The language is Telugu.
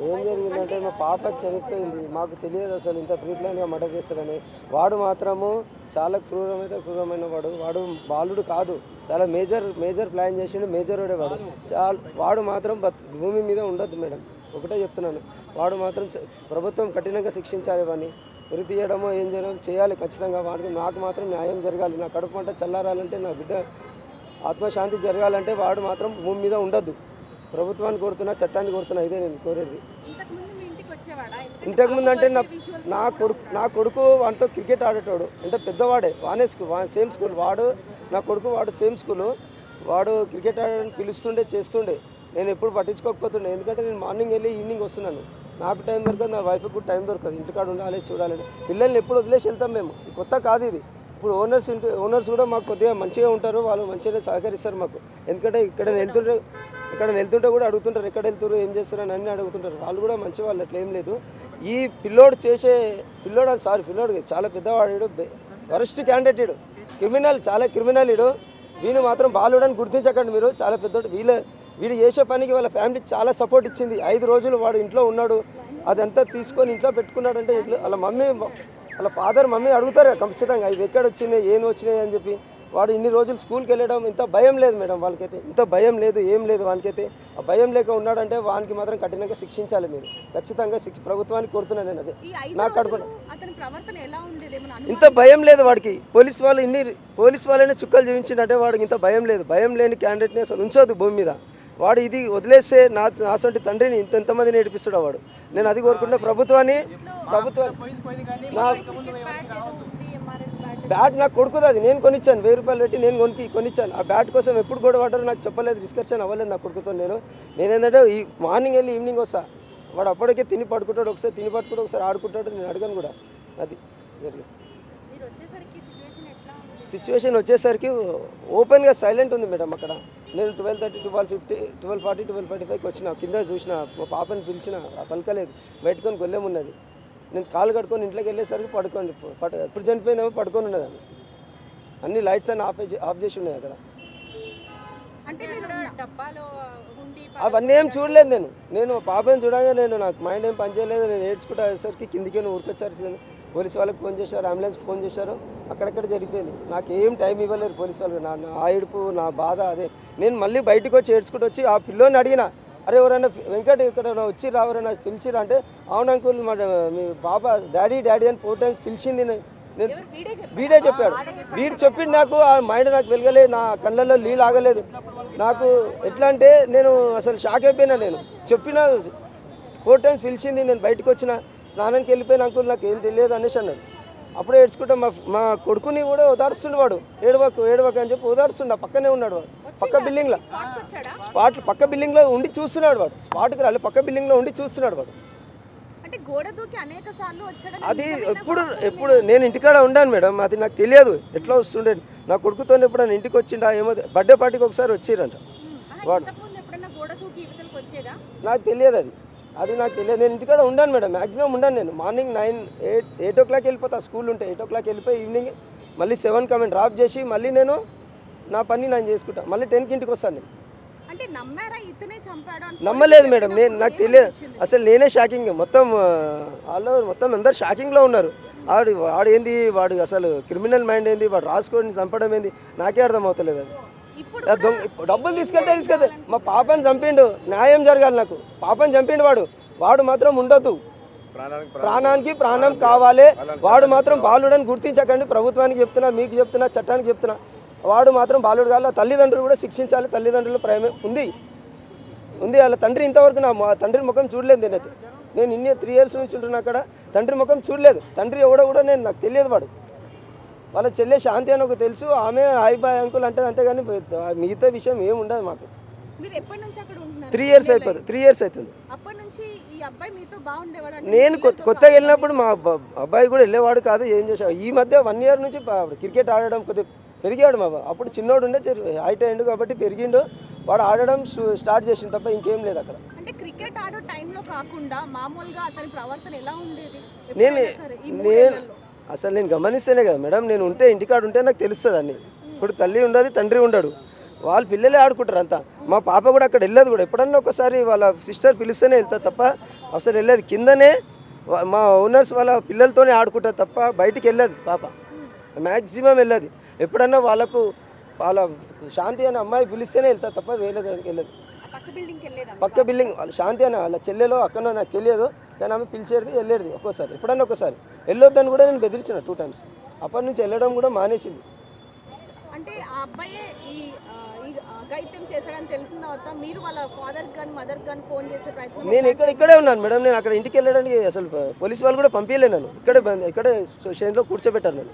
ఏం జరిగిందంటే మా పాప చనిపోయింది. మాకు తెలియదు అసలు ఇంత ప్రీప్లాన్గా మర్డర్ చేస్తారని. వాడు మాత్రము చాలా క్రూరమైన వాడు బాలుడు కాదు, చాలా మేజర్ ప్లాన్ చేసిండు, మేజర్ వాడు. వాడు మాత్రం భూమి మీద ఉండొద్దు మేడం, ఒకటే చెప్తున్నాను. వాడు మాత్రం ప్రభుత్వం కఠినంగా శిక్షించాలి. వాడిని ఉరి తీయడమో ఏం చేయడం చేయాలి ఖచ్చితంగా. వాడికి నాకు మాత్రం న్యాయం జరగాలి. నా కడుపు పంట చల్లారాలంటే, నా బిడ్డ ఆత్మశాంతి జరగాలంటే వాడు మాత్రం భూమి మీద ఉండొద్దు. ప్రభుత్వాన్ని కోరుతున్నా, చట్టాన్ని కోరుతున్నా, ఇదే నేను కోరేది. ఇంతకుముందు అంటే నా కొడుకు వాడితో క్రికెట్ ఆడేటోడు, అంటే పెద్దవాడే, సేమ్ స్కూల్ వాడు, నా కొడుకు వాడు సేమ్ స్కూలు. వాడు క్రికెట్ ఆడడానికి పిలుస్తుండే, చేస్తుండే. నేను ఎప్పుడు పట్టించుకోకపోతుండే, ఎందుకంటే నేను మార్నింగ్ వెళ్ళి ఈవినింగ్ వస్తున్నాను. నాకు టైం దొరకదు, నా వైఫ్కి కూడా టైం దొరకదు. ఇంటికాడ ఉండాలి, చూడాలని. పిల్లల్ని ఎప్పుడు వదిలేసి వెళ్తాం మేము. కొత్త కాదు ఇది. ఇప్పుడు ఓనర్స్ కూడా మాకు కొద్దిగా మంచిగా ఉంటారు, వాళ్ళు మంచిగా సహకరిస్తారు మాకు. ఎందుకంటే ఇక్కడ వెళ్తుంటే కూడా అడుగుతుంటారు, ఎక్కడ వెళ్తారు, ఏం చేస్తారు అని అన్నీ అడుగుతుంటారు. వాళ్ళు కూడా మంచి వాళ్ళు, అట్లా ఏం లేదు. ఈ పిల్లోడు చాలా పెద్దవాడు, వరస్ట్ క్యాండిడేట్, క్రిమినల్, చాలా క్రిమినల్. వీడు మాత్రం బాలుడని గుర్తించకండి మీరు, చాలా పెద్దోడు. వీడు చేసే పనికి వాళ్ళ ఫ్యామిలీ చాలా సపోర్ట్ ఇచ్చింది. 5 రోజులు వాడు ఇంట్లో ఉన్నాడు, అదంతా తీసుకొని ఇంట్లో పెట్టుకున్నాడంటే వాళ్ళ ఫాదర్ మమ్మీ అడుగుతారు ఖచ్చితంగా, ఇది ఎక్కడ వచ్చినాయి, ఏం వచ్చినాయి అని చెప్పి. వాడు ఇన్ని రోజులు స్కూల్కి వెళ్ళడం, ఇంత భయం లేదు మేడం వాళ్ళకైతే, ఇంత భయం లేదు, ఏం లేదు వానికైతే. ఆ భయం లేక ఉన్నాడంటే వానికి మాత్రం కఠినంగా శిక్షించాలి మీరు, ఖచ్చితంగా ప్రభుత్వానికి కోరుతున్నాను నేను. అదే నా కడుపు. ఇంత భయం లేదు వాడికి. పోలీస్ వాళ్ళనే చుక్కలు చూపించిందంటే వాడికి ఇంత భయం లేదు. భయం లేని క్యాండిడేట్ని అసలు ఉంచొద్దు భూమి మీద. వాడు ఇది వదిలేస్తే నాసంటి తండ్రిని ఎంతమందిని ఏడిపిస్తాడు వాడు. నేను అది కోరుకుంటే ప్రభుత్వం బ్యాట్ నాకు కొడుకుది, అది నేను కొనిచ్చాను, 1000 రూపాయలు పెట్టి నేను కొనిచ్చాను. ఆ బ్యాట్ కోసం ఎప్పుడు గొడవ పడ్డారో నాకు చెప్పలేదు, డిస్కషన్ అవ్వలేదు నా కొడుకుతో. నేనేంటంటే ఈ మార్నింగ్ వెళ్ళి ఈవినింగ్ వస్తా. వాడు అప్పటికే తిని పడుకుంటాడు, ఒకసారి ఆడుకుంటాడు. నేను అడగను కూడా. అది సిచ్యువేషన్ వచ్చేసరికి ఓపెన్గా సైలెంట్ ఉంది మేడం అక్కడ. నేను 12:30, 12:50, 12:40, 12:45కి వచ్చిన. కింద చూసిన, మా పాపని పిలిచిన, పలకలేదు. బయటకొని గొల్లెమున్నది. నేను కాలు కట్టుకొని ఇంట్లోకి వెళ్ళేసరికి ఎప్పుడు చనిపోయిందేమో పడుకొని ఉన్నది. అన్ని లైట్స్ అన్ని ఆఫ్ చేసి ఉన్నాయి అక్కడ. అవన్నీ ఏం చూడలేదు నేను పాపని చూడగా నాకు మైండ్ ఏం పనిచేయలేదు. నేను ఏడ్చుకుంటా వచ్చేసరికి కిందికి ఊరికొచ్చారు. పోలీసు వాళ్ళకి ఫోన్ చేశారు, అంబులెన్స్కి ఫోన్ చేశారు. అక్కడక్కడ జరిగిపోయింది. నాకు ఏం టైం ఇవ్వలేరు పోలీసు వాళ్ళు. నా ఏడుపు, నా బాధ అదే. నేను మళ్ళీ బయటకు వచ్చి ఏడ్చుకుంటూ వచ్చి ఆ పిల్లోని అడిగిన, అరే ఎవరైనా వెంకట్ ఇక్కడ వచ్చి రావరైనా పిలిచిరా అంటే, అవును అంకుల్ మీ బాబా డాడీ అని 4 times పిలిచింది. నేను వీడే చెప్పాడు. వీడు చెప్పింది నాకు ఆ మైండ్ నాకు వెలగలేదు, నా కళ్ళల్లో నీళ్ళు ఆగలేదు. నాకు ఎట్లా అంటే నేను అసలు షాక్ అయిపోయినా. నేను చెప్పిన 4 times పిలిచింది. నేను బయటకు వచ్చిన, స్నానానికి వెళ్ళిపోయిన అంకుల్ నాకు ఏం తెలియదు అనేసి అన్నాడు. అప్పుడే ఏడ్చుకుంటా మా కొడుకుని కూడా ఓదారుస్తుండే వాడు. ఏడవకు అని చెప్పి ఓదారుస్తుండే. పక్కనే ఉన్నాడు వాడు, పక్క బిల్డింగ్లో. పక్క బిల్డింగ్లో ఉండి చూస్తున్నాడు వాడు. స్పాట్కి రాలే, పక్క బిల్డింగ్లో ఉండి చూస్తున్నాడు వాడు. అది ఎప్పుడు నేను ఇంటికాడ ఉండాను మేడం, అది నాకు తెలియదు ఎట్లా వస్తుండే. నా కొడుకుతో ఎప్పుడైనా ఇంటికి వచ్చిండా ఏమో, బర్త్డే పార్టీకి ఒకసారి వచ్చిరంట వాడు. నాకు తెలియదు అది నాకు తెలియదు. నేను ఇంటికాడ ఉండాను మేడం, మ్యాక్సిమం ఉండాను. నేను మార్నింగ్ 8 o'clock వెళ్ళిపోతా, స్కూల్ ఉంటే 8 o'clock వెళ్ళిపోయి ఈవినింగ్ మళ్ళీ 7 కమెంట్ డ్రాప్ చేసి మళ్ళీ నేను నా పని నేను చేసుకుంటా. మళ్ళీ 10కి ఇంటికి వస్తాను నేను. నమ్మలేదు మేడం, నాకు తెలియదు అసలు. నేనే షాకింగ్. మొత్తం అందరు షాకింగ్లో ఉన్నారు. వాడు ఏంది, వాడు అసలు క్రిమినల్ మైండ్ ఏంది, వాడు రాసుకొని చంపడం ఏంది నాకే అర్థం అవుతలేదు. అది డబ్బులు తీసుకెళ్తే మా పాపని చంపిండు, న్యాయం జరగాలి నాకు. పాపని చంపిండు వాడు మాత్రం ఉండొద్దు. ప్రాణానికి ప్రాణం కావాలి. వాడు మాత్రం బాలుడని గుర్తించకండి. ప్రభుత్వానికి చెప్తున్నా, మీకు చెప్తున్నా, చట్టానికి చెప్తున్నా. వాడు మాత్రం బాలుడు కాదు. తల్లిదండ్రులు కూడా శిక్షించాలి. తల్లిదండ్రుల ప్రేమ ఉంది. వాళ్ళ తండ్రి ఇంతవరకు నా తండ్రి ముఖం చూడలేదు. నేను 3 years నుంచి ఉంటున్నా అక్కడ. తండ్రి ముఖం చూడలేదు. తండ్రి ఎవడో కూడా నాకు తెలియదు. వాళ్ళ చెల్లె శాంతి అని ఒక తెలుసు, ఆమె బాయ్ అంకుల్ అంటే అంతేగాని మిగతా విషయం ఏమి ఉండదు మాకు. 3 years అయిపోతుంది. 3 years అవుతుంది. నేను కొత్తగా వెళ్ళినప్పుడు మా అబ్బాయి కూడా వెళ్ళేవాడు కాదు. ఏం చేసావు ఈ మధ్య 1 year నుంచి క్రికెట్ ఆడడం కొద్దిగా పెరిగాడు. అప్పుడు చిన్నోడు ఉండే, హైట్ అయ్యిండు కాబట్టి పెరిగిండు. వాడు ఆడడం స్టార్ట్ చేసిండు తప్ప ఇంకేం లేదు అక్కడ. క్రికెట్ ఆడే టైంలో కాకుండా మామూలుగా అతని ప్రవర్తన ఎలా ఉండేది? నేను గమనిస్తేనే కదా మేడం, నేను ఉంటే ఇంటికాడ ఉంటే నాకు తెలుస్తుంది అన్ని. ఇప్పుడు తల్లి ఉండదు, తండ్రి ఉండడు, వాళ్ళ పిల్లలే ఆడుకుంటారు అంతా. మా పాప కూడా అక్కడ వెళ్ళదు కూడా, ఎప్పుడన్నా ఒకసారి వాళ్ళ సిస్టర్ పిలిస్తేనే వెళ్తా తప్ప అసలు వెళ్ళదు. కిందనే మా ఓనర్స్ వాళ్ళ పిల్లలతోనే ఆడుకుంటుంది తప్ప బయటికి వెళ్ళదు పాప, మ్యాక్సిమం వెళ్ళదు. ఎప్పుడన్నా వాళ్ళకు వాళ్ళ శాంతి అనే అమ్మాయి పిలిస్తేనే వెళ్తా తప్ప వేరే దానికి వెళ్ళదు. పక్క బిల్డింగ్కి వెళ్ళేదా పక్క బిల్డింగ్ వాళ్ళ శాంతి అన్న వాళ్ళ చెల్లెలో అక్కడో నాకు తెలియదు, కానీ ఆమె పిలిచేది వెళ్ళేది ఒక్కోసారి, ఎప్పుడన్నా ఒకసారి. వెళ్ళొద్దని కూడా నేను బెదిరించిన 2 times. అప్పటి నుంచి వెళ్ళడం కూడా మానేసింది. అంటే ఆ అబ్బాయే ఈ అఘాయిత్యం చేశాడని తెలిసిన తర్వాత మీరు వాళ్ళ ఫాదర్ కానీ మదర్ కానీ ఫోన్ చేసే ప్రయత్నం నేను ఇక్కడే ఉన్నాను మేడం, నేను అక్కడ ఇంటికి వెళ్ళడానికి అసలు పోలీసు వాళ్ళు కూడా పంపించలే, నన్ను ఇక్కడే స్టేషన్లో కూర్చోబెట్టారు నన్ను.